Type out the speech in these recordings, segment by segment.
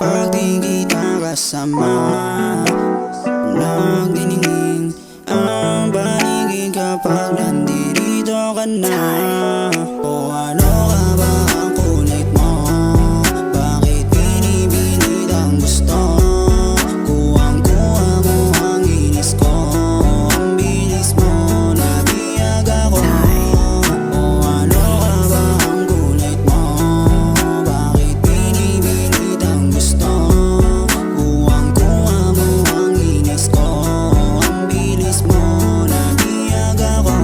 kapag di kita kasama. Nagdiningning ang paligid kapag nandito ka na. O ano ka ba ang kulit mo? Bakit pinipilit ang gusto? Kuwang-kuha mo ang inis ko. Ang bilis mo, nabiyag ako. O ano ka ba ang kulit mo? Bakit pinipilit ang gusto? Kuwang-kuha mo ang inis ko. Ang bilis mo, nabiyag ako.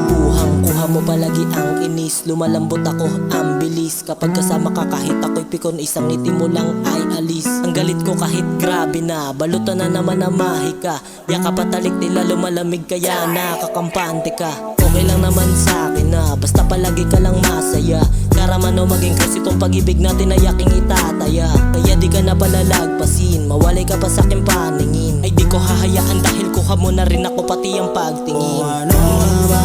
Kuhang-kuha mo palagi ang inis. Lumalambot ako, ang bilis. Kapag kasama ka kahit ako'y pikon, isang ngiti mo lang ay alis. Ang galit ko kahit grabe na, balutan na naman na mahika. Yakap at talik nila lumalamig kaya nakakampante ka. Okay lang naman sa akin na, basta palagi ka lang masaya. Karaman o maging close itong pag-ibig natin ay aking itataya. Kaya di ka na palalagpasin, mawalay ka pa sa aking paningin. Ay di ko hahayaan dahil kuha mo na rin ako pati ang O pagtingin. ano ka ba